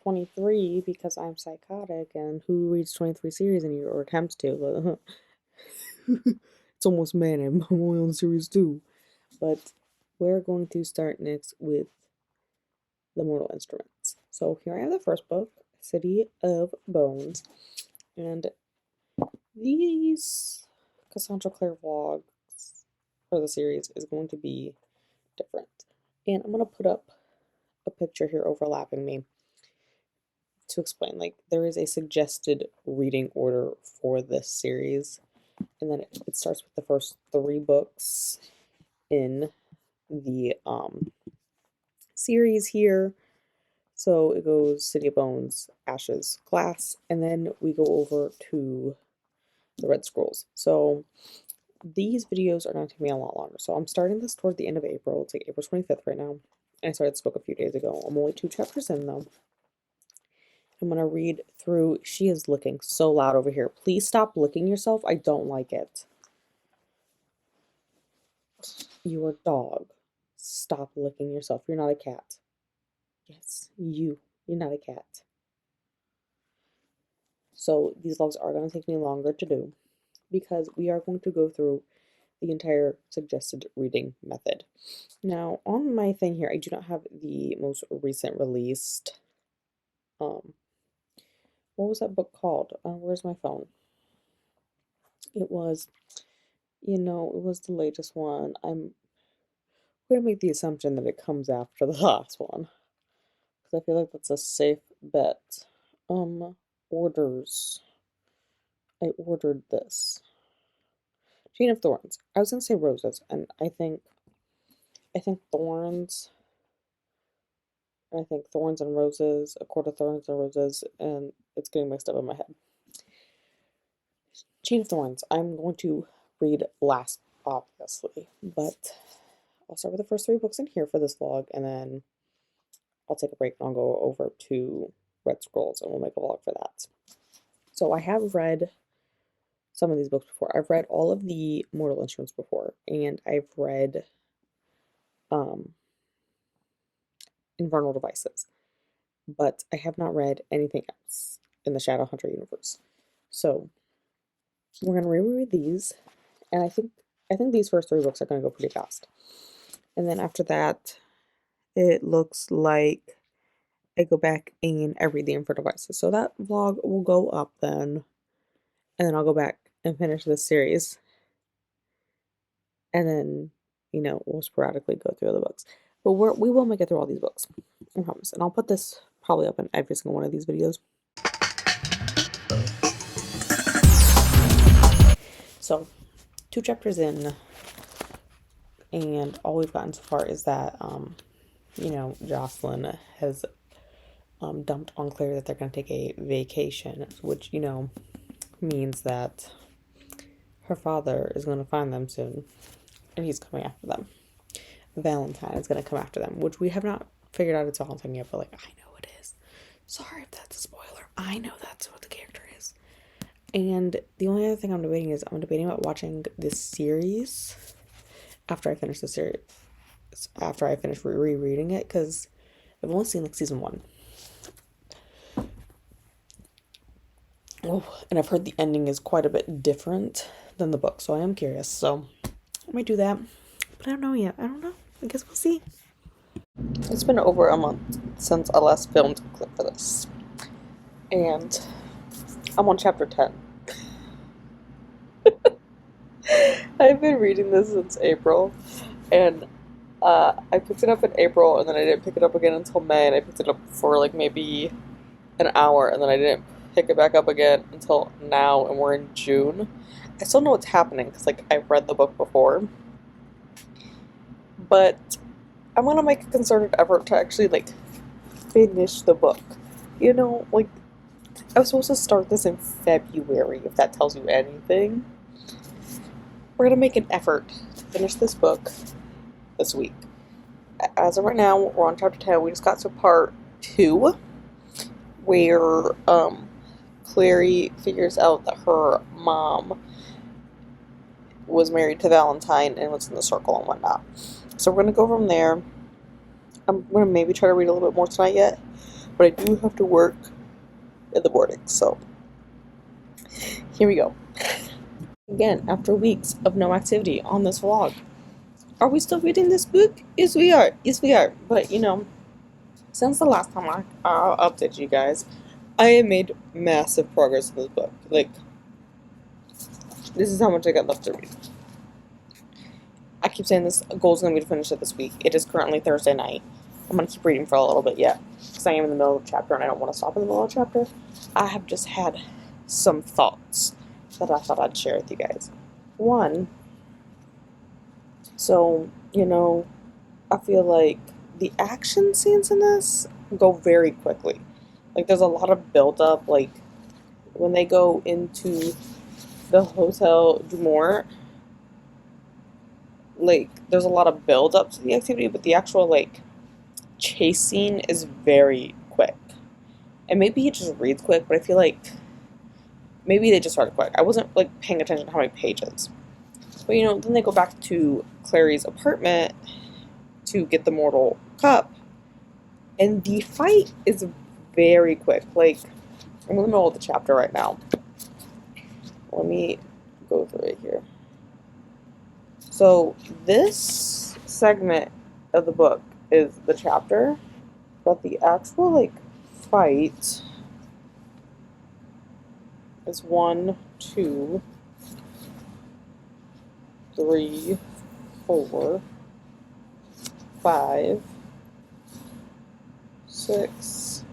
23 because I'm psychotic, and who reads 23 series in a year or attempts to? It's almost man, I'm only on series 2. But we're going to start next with the Mortal Instruments. So here I have the first book, City of Bones, and these Cassandra Clare vlogs for the series is going to be different. And I'm going to put up a picture here overlapping me to explain. Like, there is a suggested reading order for this series, and then it starts with the first 3 books in the series here. So it goes City of Bones, Ashes, Glass, and then we go over to the Red Scrolls. So these videos are going to take me a lot longer. So I'm starting this toward the end of April. It's like April 25th right now. And I started this book a few days ago. I'm only 2 chapters in though. I'm going to read through. She is licking so loud over here. Please stop licking yourself. I don't like it. You're a dog. Stop licking yourself. You're not a cat. Yes, you're not a cat. So these vlogs are going to take me longer to do because we are going to go through the entire suggested reading method. Now, on my thing here, I do not have the most recent released, what was that book called? Where's my phone? It was, it was the latest one. I'm going to make the assumption that it comes after the last one, because I feel like that's a safe bet. Orders. I ordered this. Chain of Thorns. I was gonna say roses, and I think thorns. I think thorns and roses, a court of thorns and roses, and it's getting mixed up in my head. Chain of Thorns. I'm going to read last, obviously, but I'll start with the first 3 books in here for this vlog, and then I'll take a break and I'll go over to Red Scrolls, and we'll make a vlog for that. So I have read some of these books before. I've read all of the Mortal Instruments before, and I've read Infernal Devices, but I have not read anything else in the Shadowhunter universe. So we're gonna reread these, and I think these first 3 books are gonna go pretty fast. And then after that, it looks like I go back and I read the Infernal Devices. So that vlog will go up then, and then I'll go back and finish this series, and then we'll sporadically go through other books. But we will make it through all these books, I promise. And I'll put this probably up in every single one of these videos. So, 2 chapters in, and all we've gotten so far is that, Jocelyn has dumped on Claire that they're going to take a vacation, which, means that her father is going to find them soon, and he's coming after them. Valentine is going to come after them, which we have not figured out it's Valentine yet, but like, I know it is. Sorry if that's a spoiler. I know that's what the character is. And the only other thing I'm debating about watching this series after I finish the series, after I finish rereading it, because I've only seen like season 1. Oh, and I've heard the ending is quite a bit different than the book, so I am curious. So I might do that, but I don't know yet. I don't know. I guess we'll see. It's been over a month since I last filmed a clip for this, and I'm on chapter 10. I've been reading this since April, and I picked it up in April, and then I didn't pick it up again until May, and I picked it up for like maybe an hour, and then I didn't pick it back up again until now, and we're in June. I still know what's happening because like I've read the book before, but I'm gonna make a concerted effort to actually like finish the book. Like I was supposed to start this in February, if that tells you anything. We're gonna make an effort to finish this book this week. As of right now, we're on chapter 10. We just got to part 2, where Clary figures out that her mom was married to Valentine and was in the circle and whatnot. So we're gonna go from there. I'm gonna maybe try to read a little bit more tonight yet, but I do have to work in the morning, so here we go. Again, after weeks of no activity on this vlog. Are we still reading this book? Yes, we are. Yes, we are. But, since the last time I updated you guys, I have made massive progress in this book. Like, this is how much I got left to read. I keep saying this goal is going to be to finish it this week. It is currently Thursday night. I'm going to keep reading for a little bit yet, because I am in the middle of a chapter and I don't want to stop in the middle of a chapter. I have just had some thoughts that I thought I'd share with you guys. One, so, I feel like the action scenes in this go very quickly. Like, there's a lot of build-up, like, when they go into the Hotel du Mort, like, there's a lot of build-up to the activity, but the actual, like, chase scene is very quick. And maybe it just reads quick, but I feel like maybe they just started quick. I wasn't, like, paying attention to how many pages. But, then they go back to Clary's apartment to get the mortal cup, and the fight is very quick. Like, I'm in the middle of the chapter right now. Let me go through it here. So this segment of the book is the chapter, but the actual, like, fight is 1, 2, 3, 4, 5, 6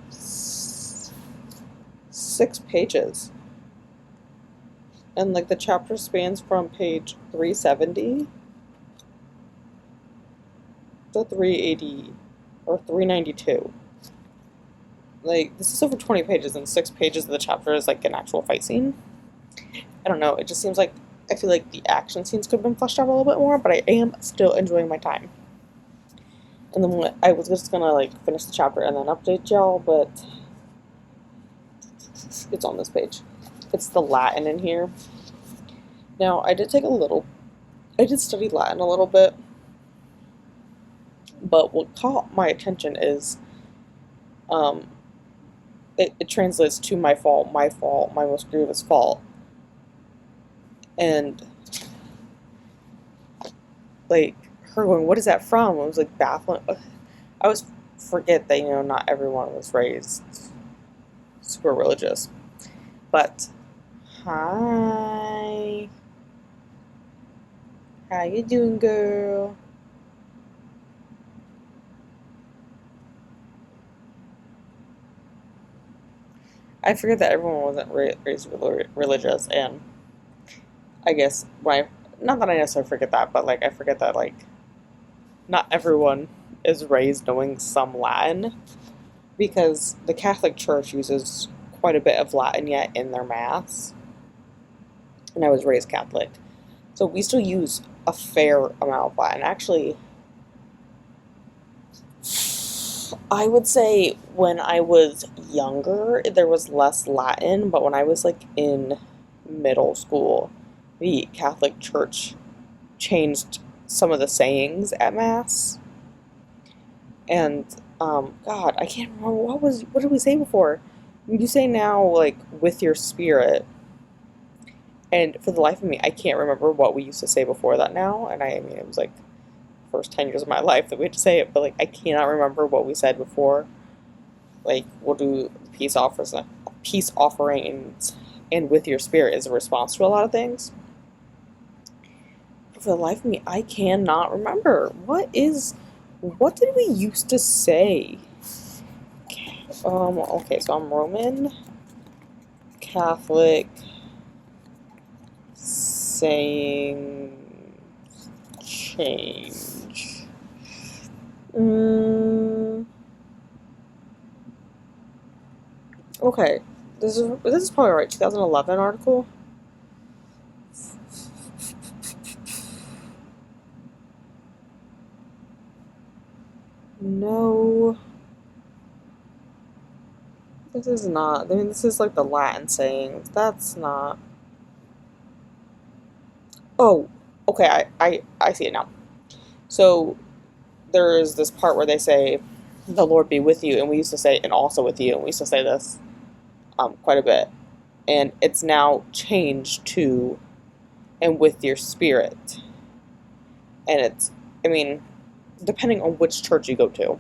pages. And, like, the chapter spans from page 370 to 380 or 392. Like, this is over 20 pages, and 6 pages of the chapter is, like, an actual fight scene. I don't know, it just seems like, I feel like the action scenes could have been fleshed out a little bit more, but I am still enjoying my time. And then I was just gonna, like, finish the chapter and then update y'all, but it's on this page. It's the Latin in here. Now, I did study Latin a little bit, but what caught my attention is, it translates to my fault, my most grievous fault. And, like, her going, what is that from? It was, like, baffling. I always forget that, not everyone was raised super religious. But, hi. How you doing, girl? I forget that everyone wasn't raised religious, and I guess not that I necessarily forget that, but, like, I forget that, like, not everyone is raised knowing some Latin, because the Catholic Church uses quite a bit of Latin yet in their Mass, and I was raised Catholic, so we still use a fair amount of Latin. Actually, I would say when I was younger, there was less Latin, but when I was, like, in middle school, the Catholic Church changed some of the sayings at Mass. And, God, I can't remember, what did we say before? You say now, like, with your spirit. And for the life of me, I can't remember what we used to say before that now. And I mean, it was, like, first 10 years of my life that we had to say it, but, like, I cannot remember what we said before. Like, we'll do peace offering and with your spirit is a response to a lot of things. But for the life of me, I cannot remember. What did we used to say? Okay, so I'm Roman Catholic saying change. Okay, this is probably right. 2011 article. No, this is not. I mean, this is, like, the Latin sayings. That's not. Oh, okay. I see it now. So there is this part where they say, the Lord be with you, and we used to say, and also with you, and we used to say this quite a bit. And it's now changed to, and with your spirit. And it's, I mean, depending on which church you go to,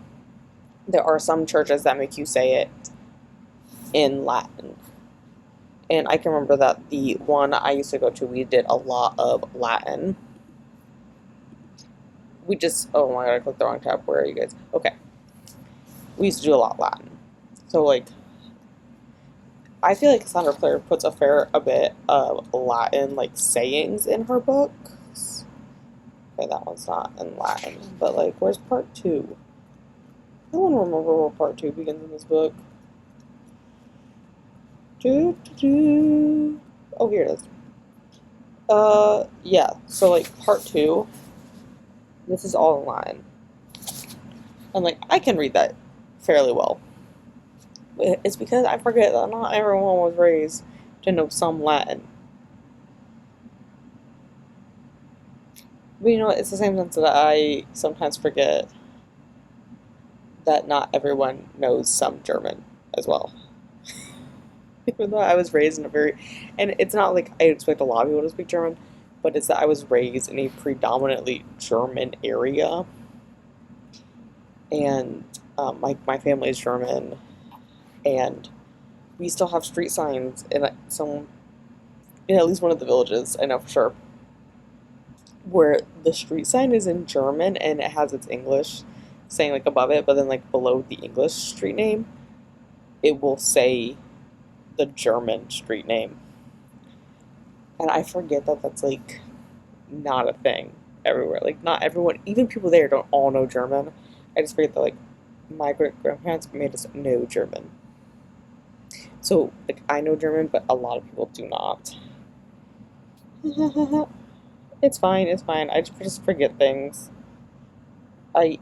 there are some churches that make you say it in Latin. And I can remember that the one I used to go to, we did a lot of Latin. We just, oh my god, I clicked the wrong tab. Where are you guys? Okay. We used to do a lot of Latin. So, like, I feel like Cassandra Clare puts a bit of Latin, like, sayings in her books. Okay, that one's not in Latin. But, like, where's part 2? I don't remember where part 2 begins in this book. Oh, here it is. Yeah, so, like, part 2, this is all in Latin. And, like, I can read that fairly well. It's because I forget that not everyone was raised to know some Latin. But, you know, it's the same sense that I sometimes forget that not everyone knows some German as well. Even though I was raised in a very, and it's not like I expect a lot of people to speak German, but it's that I was raised in a predominantly German area, and my family is German, and we still have street signs in in at least one of the villages, I know for sure, where the street sign is in German and it has its English saying like above it, but then like below the English street name, it will say the German street name. And I forget that that's like not a thing everywhere. Like not everyone, even people there don't all know German. I just forget that like my great grandparents made us know German. So like I know German, but a lot of people do not. It's fine, it's fine. I just forget things.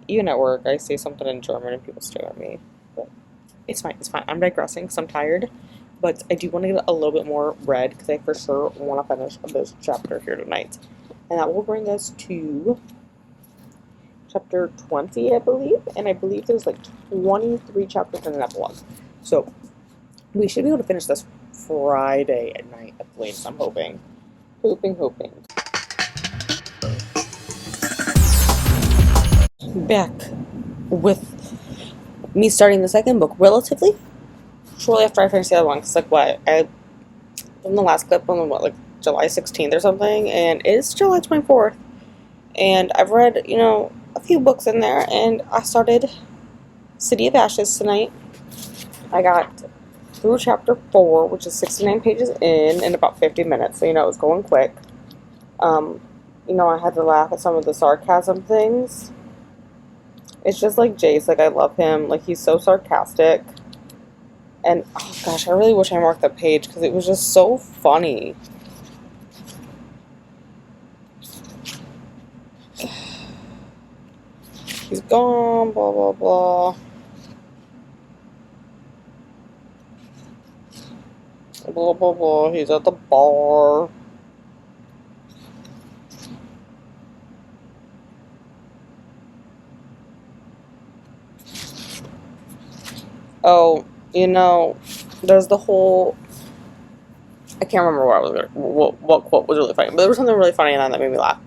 Even at work I say something in German and people stare at me. But it's fine, it's fine. I'm digressing because I'm tired. But I do want to get a little bit more read because I for sure want to finish this chapter here tonight. And that will bring us to chapter 20, I believe. And I believe there's like 23 chapters in an epilogue. So we should be able to finish this Friday at night at the latest, I'm hoping. Hoping. Back with me starting the second book relatively shortly after I finished the other one. Because, like, what? I from the last clip on what, like July 16th or something, and it's July 24th. And I've read, you know, a few books in there, and I started City of Ashes tonight. I got through chapter 4, which is 69 pages in about 50 minutes, so, you know, it was going quick. You know, I had to laugh at some of the sarcasm things. It's just like Jace, like, I love him, like, he's so sarcastic. And, oh gosh, I really wish I marked the page, because it was just so funny. He's gone, blah, blah, blah. Blah, blah, blah. He's at the bar. Oh, you know, there's the whole... I can't remember what quote was really funny, but there was something really funny in that made me laugh.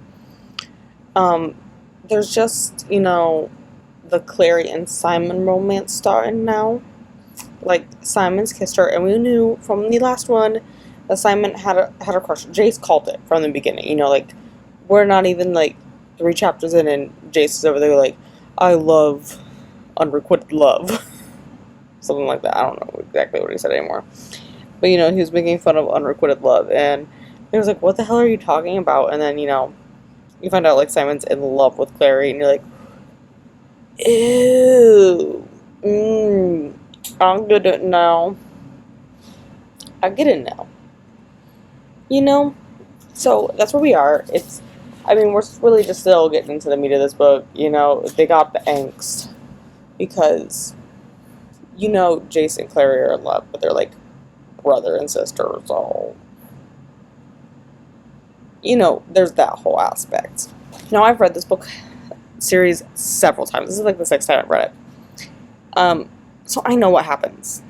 There's just, you know, the Clary and Simon romance starting now. Like, Simon's kissed her, and we knew from the last one that Simon had a crush. Jace called it from the beginning. You know, like, we're not even, like, 3 chapters in, and Jace is over there like, I love unrequited love. Something like that. I don't know exactly what he said anymore. But, you know, he was making fun of unrequited love, and he was like, what the hell are you talking about? And then, you know, you find out, like, Simon's in love with Clary, and you're like, ew, I get it now. I get it now. You know? So, that's where we are. I mean, we're really just still getting into the meat of this book. You know, they got the angst. Because, you know, Jace and Clary are in love, but they're, like, brother and sister, so... You know, there's that whole aspect. Now, I've read this book series several times. This is, like, the 6th time I've read it. So I know what happens.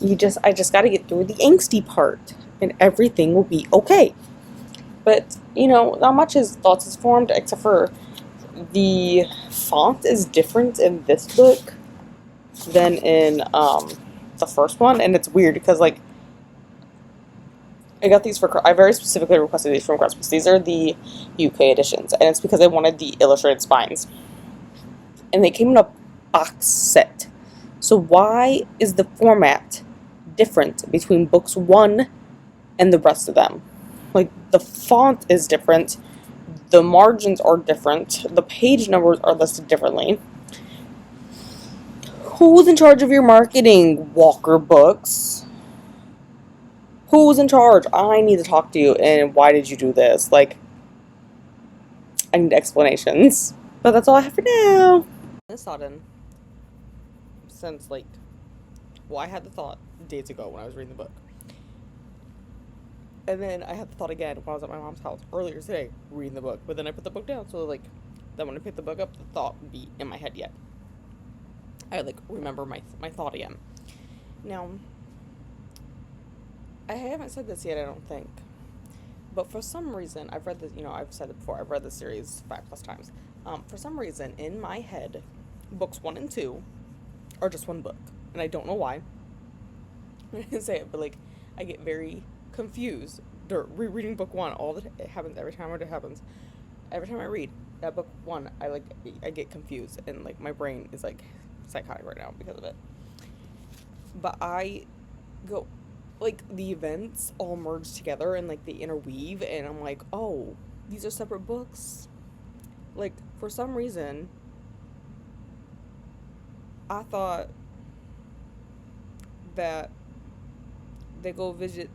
I just got to get through the angsty part, and everything will be okay. But not much is thoughts is formed, except for the font is different in this book than in the first one, and it's weird because like I very specifically requested these from Christmas. These are the UK editions, and it's because I wanted the illustrated spines, and they came in a box set. So why is the format different between books 1 and the rest of them? Like, the font is different, the margins are different, the page numbers are listed differently. Who's in charge of your marketing, Walker Books? Who's in charge? I need to talk to you, and why did you do this? Like, I need explanations. But that's all I have for now. This sudden, since like, I had the thought days ago when I was reading the book. And then I had the thought again when I was at my mom's house earlier today, reading the book. But then I put the book down, so like, then when I picked the book up, the thought would be in my head yet. I like remember my thought again. Now, I haven't said this yet, I don't think. But for some reason, I've read this, I've said it before, I've read the series 5+ times. For some reason, in my head, books 1 and 2 are just one book. And I don't know why. I didn't say it, but like, I get very confused rereading book 1 all the time. It happens every time it happens. Every time I read that book 1, I get confused, and like my brain is like psychotic right now because of it. But I go, like, the events all merge together and like they interweave, and I'm like, oh, these are separate books. Like, for some reason, I thought that they go visit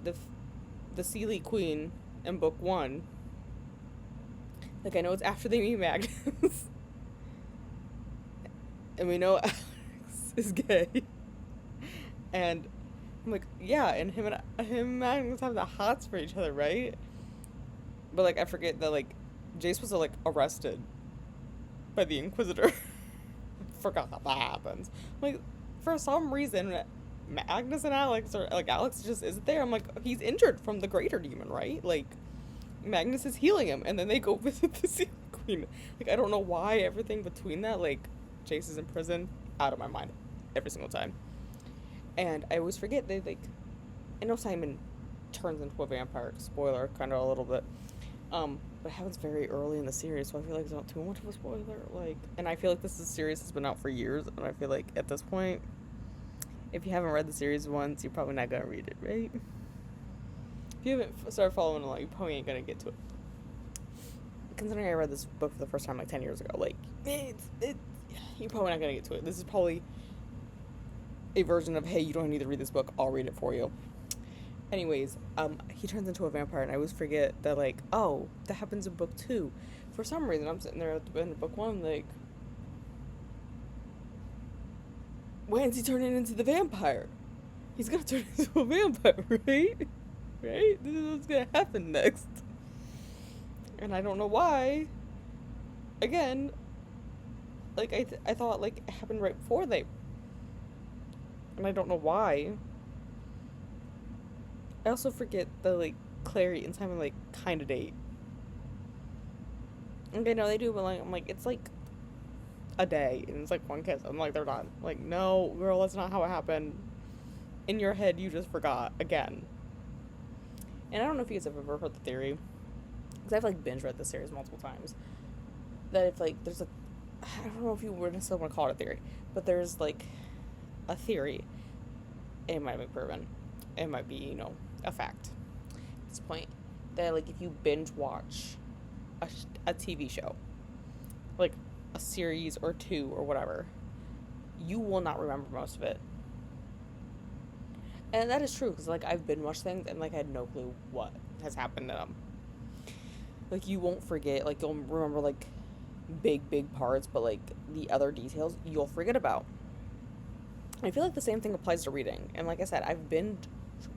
the Sealy Queen in book 1. Like, I know it's after they meet Magnus. And we know Alex is gay. And I'm like, yeah, and him and Magnus have the hots for each other, right? But like, I forget that like Jace was like arrested by the Inquisitor. Forgot how that happens. Like, for some reason, Magnus and Alex, or like Alex just isn't there. I'm like, he's injured from the greater demon, right? Like, Magnus is healing him, and then they go visit the Sea Queen. Like, I don't know why everything between that, like, Jace is in prison, out of my mind every single time. And I always forget they like, I know Simon turns into a vampire. Spoiler, kind of a little bit. But it happens very early in the series, so I feel like it's not too much of a spoiler. Like, and I feel like this series has been out for years, and I feel like at this point, if you haven't read the series once, you're probably not gonna read it, right? If you haven't started following along, you probably ain't gonna get to it. Considering I read this book for the first time like 10 years ago, like, you're probably not gonna get to it. This is probably a version of, hey, you don't need to read this book, I'll read it for you. Anyways, he turns into a vampire, and I always forget that, like, oh, that happens in book 2. For some reason, I'm sitting there at the end of book 1, like, when's he turning into the vampire? He's gonna turn into a vampire, right? Right? This is what's gonna happen next. And I don't know why. Again, like, I thought, like, it happened right before they... And I don't know why. I also forget that, like, Clary and Simon, like, kind of date. Okay, no, they do, but, like, I'm like, it's, like, a day, and it's, like, one kiss. I'm like, they're done. Like, no, girl, that's not how it happened. In your head, you just forgot, again. And I don't know if you guys have ever heard the theory, because I've, like, binge-read the series multiple times, that if, like, there's a... I don't know if you would necessarily want to call it a theory, but there's, like, a theory. It might be proven. It might be, you know, a fact at this point, that, like, if you binge watch a TV show, like a series or 2 or whatever, you will not remember most of it. And that is true, because, like, I've binge watched things and, like, I had no clue what has happened to them. Like, you won't forget, like, you'll remember, like, big parts, but, like, the other details you'll forget about. I feel like the same thing applies to reading. And like I said, I've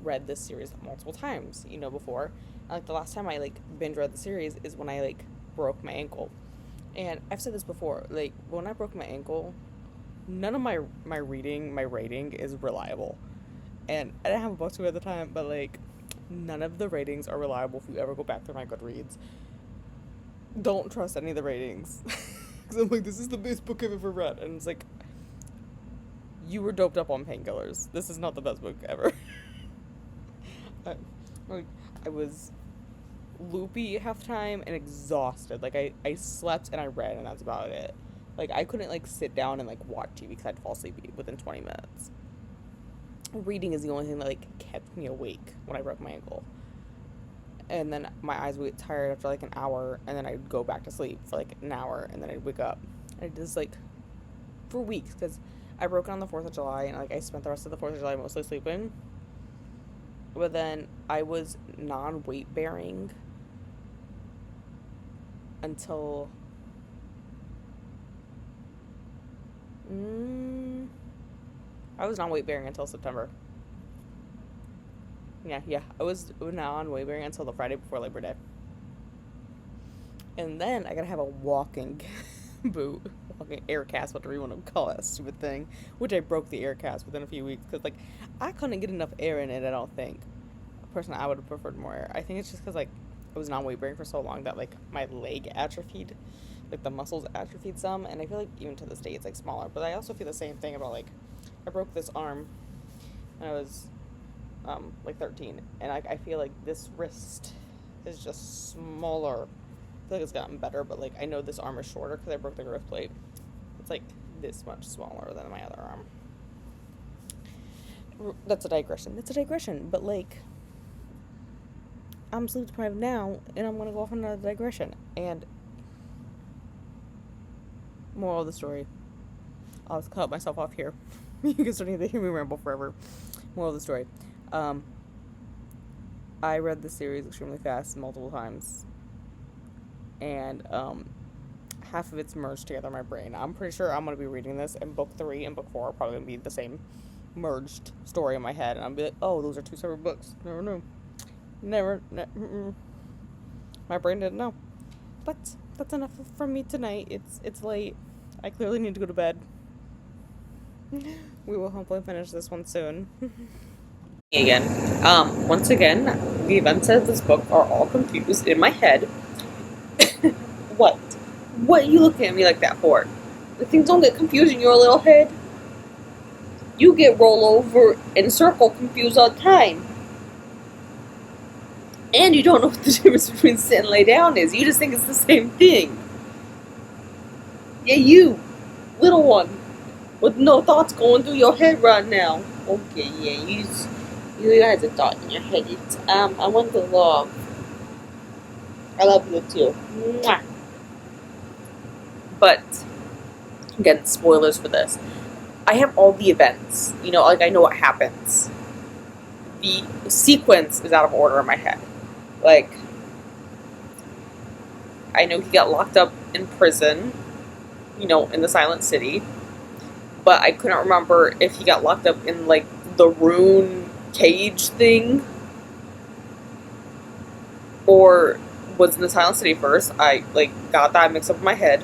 read this series multiple times, you know, before. Like, the last time I, like, binge read the series is when I, like, broke my ankle. And I've said this before, like, when I broke my ankle, none of my reading, my rating is reliable. And I didn't have a BookTube at the time, but like none of the ratings are reliable if you ever go back through my Goodreads. Don't trust any of the ratings. Because I'm like, this is the best book I've ever read. And it's like, you were doped up on painkillers. This is not the best book ever. I, like, I was loopy half time and exhausted. Like, I slept and I read, and that's about it. Like, I couldn't, like, sit down and, like, watch TV because I'd fall asleep within 20 minutes. Reading is the only thing that, like, kept me awake when I broke my ankle. And then my eyes would get tired after, like, an hour, and then I'd go back to sleep for, like, an hour, and then I'd wake up. And I did this, like, for weeks, because I broke it on the 4th of July, and, like, I spent the rest of the 4th of July mostly sleeping. But then I was non-weight bearing until I was non-weight bearing until September. Yeah. I was non-weight bearing until the Friday before Labor Day. And then I gotta have a walking boot, walking air cast, whatever you want to call that stupid thing. Which I broke the air cast within a few weeks because, like, I couldn't get enough air in it, I don't think. Personally, I would have preferred more air. I think it's just because, like, I was non-weight bearing for so long that, like, my leg atrophied. Like, the muscles atrophied some, and I feel like even to this day it's, like, smaller. But I also feel the same thing about, like, I broke this arm when I was, like, 13. And I feel like this wrist is just smaller. I feel like it's gotten better, but, like, I know this arm is shorter because I broke the growth plate. It's, like, this much smaller than my other arm. That's a digression. But, like, I'm sleep deprived now, and I'm going to go off on another digression. And moral of the story, I'll just cut myself off here. You guys don't need to hear me ramble forever. Moral of the story. I read the series extremely fast multiple times. And half of it's merged together in my brain. I'm pretty sure I'm going to be reading this, and book 3 and book 4 are probably going to be the same merged story in my head. And I'll be like, oh, those are 2 separate books. Never knew. Never. My brain didn't know. But that's enough from me tonight. It's late. I clearly need to go to bed. We will hopefully finish this one soon. Once again, the events of this book are all confused in my head. What? What are you looking at me like that for? The things don't get confused in your little head. You get roll over and circle confused all the time. And you don't know what the difference between sit and lay down is. You just think it's the same thing. Yeah, you, little one, with no thoughts going through your head right now. Okay, yeah, you guys a thought in your head. It's, I want to love. I love you too. Mwah. But, again, spoilers for this. I have all the events. You know, like, I know what happens. The sequence is out of order in my head. Like, I know he got locked up in prison, you know, in the Silent City. But I couldn't remember if he got locked up in, like, the rune cage thing. Or was in the Silent City first. I, like, got that mixed up in my head.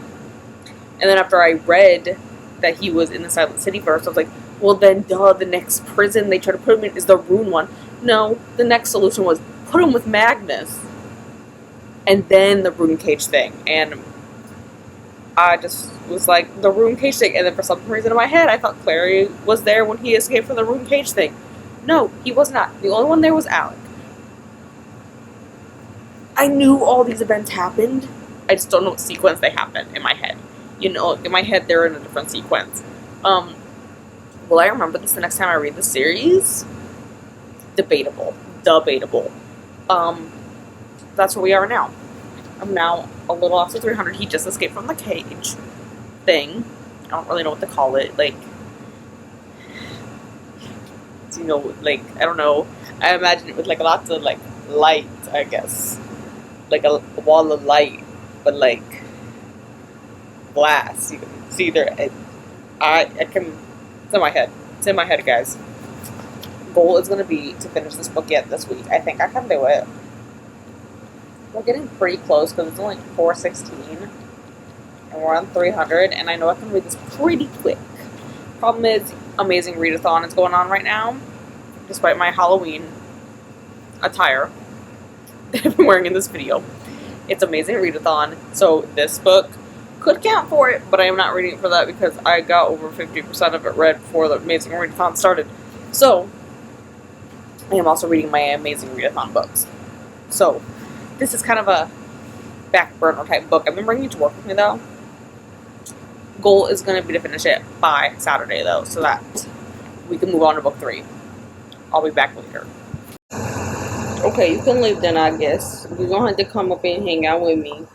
And then after I read that he was in the Silent City first, I was like, well then, the next prison they try to put him in is the rune one. No, the next solution was put him with Magnus. And then the rune cage thing. And I just was like, the rune cage thing. And then for some reason in my head, I thought Clary was there when he escaped from the rune cage thing. No, he was not. The only one there was Alec. I knew all these events happened. I just don't know what sequence they happened in my head. You know, in my head, they're in a different sequence. Will I remember this the next time I read the series? Debatable. That's where we are now. I'm now a little off to 300. He just escaped from the cage thing. I don't really know what to call it. Like, you know, like, I don't know. I imagine it with, like, lots of, like, light, I guess. Like a wall of light, but, like, glass. You can see there. I can. It's in my head. It's in my head, guys. Goal is going to be to finish this book yet this week. I think I can do it. We're getting pretty close because it's only 4:16, and we're on 300. And I know I can read this pretty quick. Problem is, Amazing Readathon is going on right now, despite my Halloween attire that I've been wearing in this video. It's Amazing Readathon, so this book could count for it, but I am not reading it for that because I got over 50% of it read before the Amazing Readathon started. So, I am also reading my Amazing Readathon books. So, this is kind of a back burner type book. I've been bringing it to work with me though. Goal is going to be to finish it by Saturday though, so that we can move on to book 3. I'll be back later. Okay, you can leave then, I guess. You're going to have to come up and hang out with me.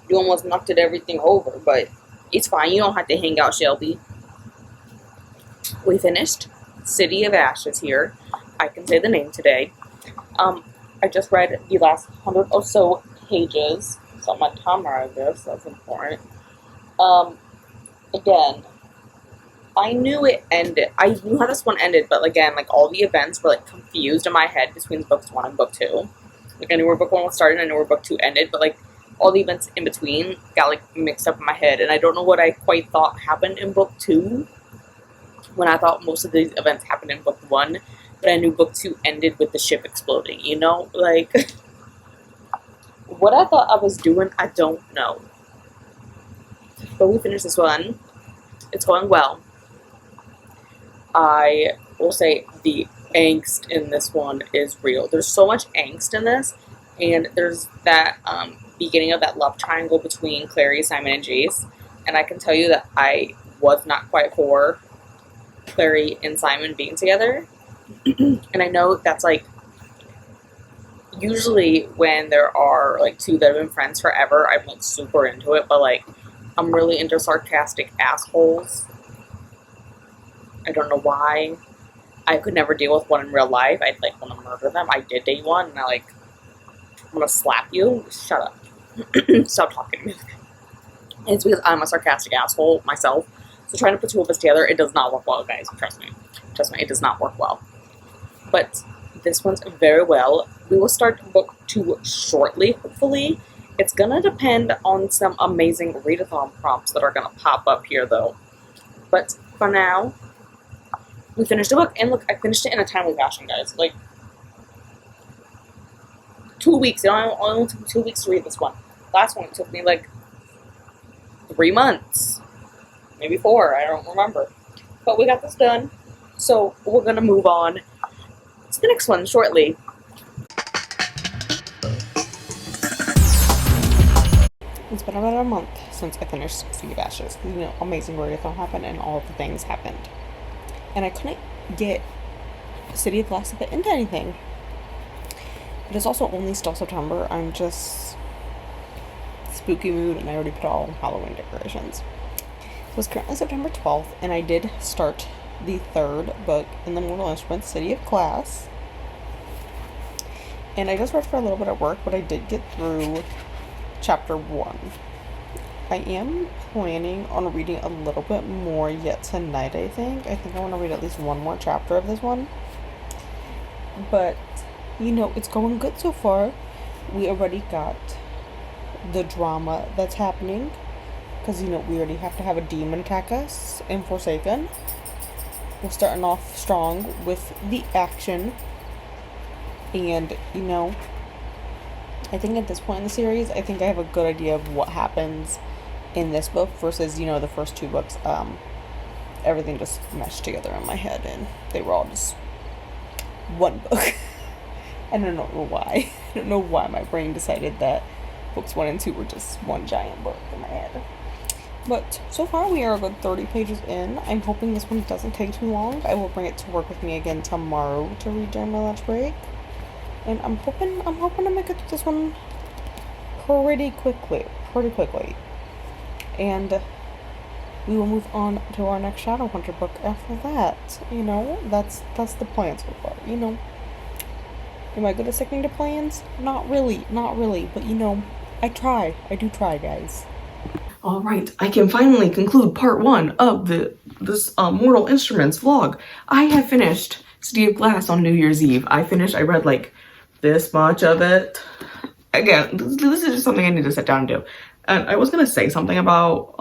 You almost knocked everything over, but it's fine. You don't have to hang out, Shelby. We finished City of Ashes here. I can say the name today. I just read the last 100 or so pages. It's on my timer, I guess. That's important. Again, I knew it ended. I knew how this one ended, but again, like all the events were like confused in my head between books 1 and book 2. Like I knew where book 1 was started and I knew where book 2 ended, but like all the events in between got like mixed up in my head, and I don't know what I quite thought happened in book 2 when I thought most of these events happened in book 1, but I knew book 2 ended with the ship exploding, you know? Like, what I thought I was doing, I don't know. But we finished this one. It's going well. I will say the angst in this one is real. There's so much angst in this, and there's that beginning of that love triangle between Clary, Simon, and Jace, and I can tell you that I was not quite for Clary and Simon being together, and I know that's like usually when there are like two that have been friends forever, I'm like super into it, but like I'm really into sarcastic assholes. I don't know why. I could never deal with one in real life. I'd like want to murder them. I did date one, and I'm gonna slap you. Shut up. Stop talking to me. It's because I'm a sarcastic asshole myself. So trying to put two of us together, it does not work well, guys. Trust me. Trust me, it does not work well. But this one's very well. We will start book 2 shortly, hopefully. It's gonna depend on some amazing readathon prompts that are gonna pop up here, though. But for now, we finished the book, and look, I finished it in a timely fashion, guys. Like, 2 weeks. It only took me 2 weeks to read this one. Last one, it took me, like, 3 months. Maybe 4, I don't remember. But we got this done, so we're gonna move on to the next one shortly. It's been about a month since I finished City of Ashes. You know, Amazing Readathon happened, and all of the things happened. And I couldn't get City of Glass to fit into anything. It is also only still September. I'm just spooky mood, and I already put all Halloween decorations. So it's currently September 12th, and I did start the 3rd book in the Mortal Instruments, City of Glass. And I just read for a little bit at work, but I did get through chapter 1. I am planning on reading a little bit more yet tonight, I think. I think I want to read at least one more chapter of this one. But, you know, it's going good so far. We already got the drama that's happening. Because, you know, we already have to have a demon attack us in Forsaken. We're starting off strong with the action. And, you know, I think at this point in the series, I think I have a good idea of what happens in this book versus, you know, the first 2 books. Everything just meshed together in my head, and they were all just one book. I don't know why. I don't know why my brain decided that books 1 and 2 were just one giant book in my head. But so far we are a good 30 pages in. I'm hoping this one doesn't take too long. I will bring it to work with me again tomorrow to read during my lunch break. And I'm hoping to make it through this one pretty quickly. And we will move on to our next Shadowhunter book after that. You know, that's the plan so far, you know. Am I good at sticking to plans? Not really, but you know, I do try, guys. Alright, I can finally conclude part 1 of this Mortal Instruments vlog. I have finished City of Glass on New Year's Eve. I read like this much of it. Again, this is just something I need to sit down and do. And I was gonna say something about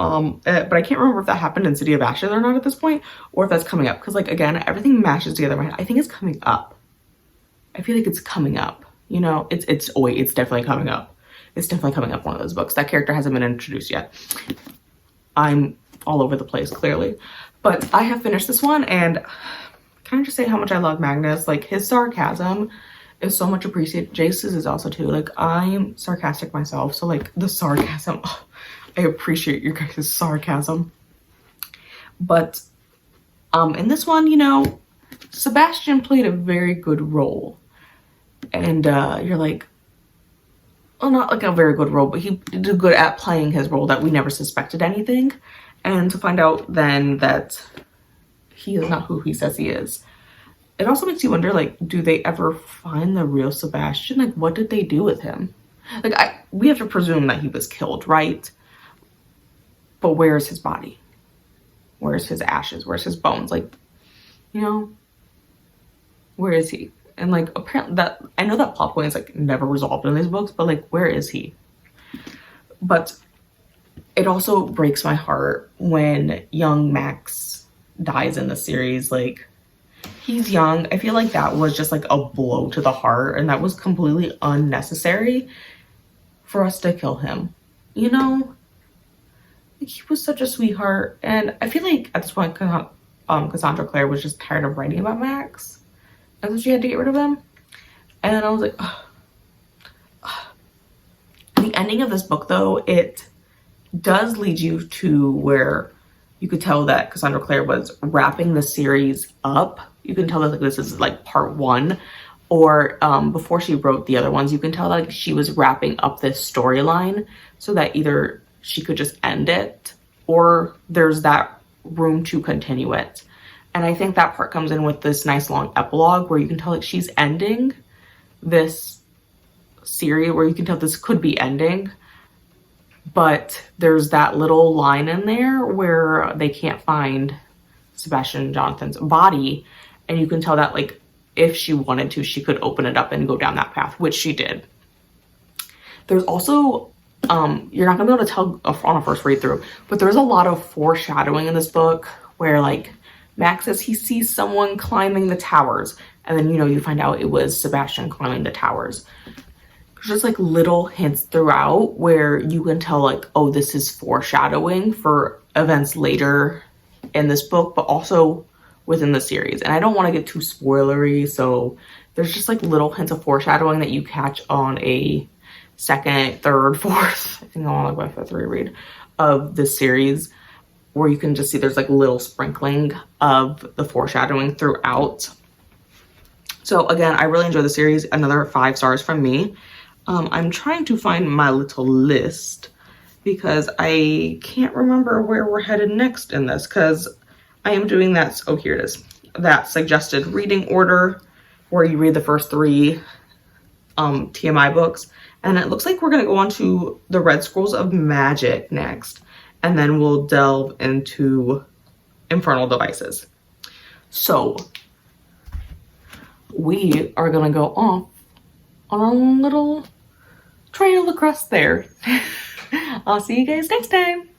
it, but I can't remember if that happened in City of Ashes or not at this point, or if that's coming up, because like again, everything mashes together in my head. I think it's coming up. I feel like it's coming up. You know, it's definitely coming up. It's definitely coming up, one of those books. That character hasn't been introduced yet. I'm all over the place, clearly. But I have finished this one, and can I just say how much I love Magnus? Like, his sarcasm is so much appreciated. Jace's is also too. Like, I'm sarcastic myself, so like the sarcasm, oh, I appreciate your guys' sarcasm. But in this one, you know, Sebastian played a very good role. And you're like, well, not like a very good role, but he did good at playing his role, that we never suspected anything. And to find out then that he is not who he says he is. It also makes you wonder, like, do they ever find the real Sebastian? Like, what did they do with him? Like, we have to presume that he was killed, right? But where's his body? Where's his ashes? Where's his bones? Like, you know, where is he? And like, apparently that, I know that plot point is like never resolved in these books, but like, where is he? But it also breaks my heart when young Max dies in the series. Like, he's young. I feel like that was just like a blow to the heart, and that was completely unnecessary for us to kill him. You know, like, he was such a sweetheart, and I feel like at this point, Cassandra Clare was just tired of writing about Max, and so she had to get rid of him. And I was like, ugh. The ending of this book, though, it does lead you to where you could tell that Cassandra Clare was wrapping the series up. You can tell that like this is like part one, or before she wrote the other ones, you can tell that like she was wrapping up this storyline so that either she could just end it or there's that room to continue it. And I think that part comes in with this nice long epilogue where you can tell like she's ending this series, where you can tell this could be ending, but there's that little line in there where they can't find Sebastian and Jonathan's body, and you can tell that like if she wanted to, she could open it up and go down that path, which she did. There's also you're not gonna be able to tell on a first read through, but there's a lot of foreshadowing in this book where like Max says he sees someone climbing the towers, and then, you know, you find out it was Sebastian climbing the towers. There's just like little hints throughout where you can tell like, oh, this is foreshadowing for events later in this book, but also within the series. And I don't want to get too spoilery, so there's just like little hints of foreshadowing that you catch on a second, third, fourth, I think I'm on like my fifth reread of this series, where you can just see there's like little sprinkling of the foreshadowing throughout. So again, I really enjoyed the series. Another 5 stars from me. I'm trying to find my little list because I can't remember where we're headed next in this, because I am doing that, oh, here it is, that suggested reading order where you read the first 3 TMI books. And it looks like we're going to go on to the Red Scrolls of Magic next. And then we'll delve into Infernal Devices. So we are going to go off on a little trail across there. I'll see you guys next time.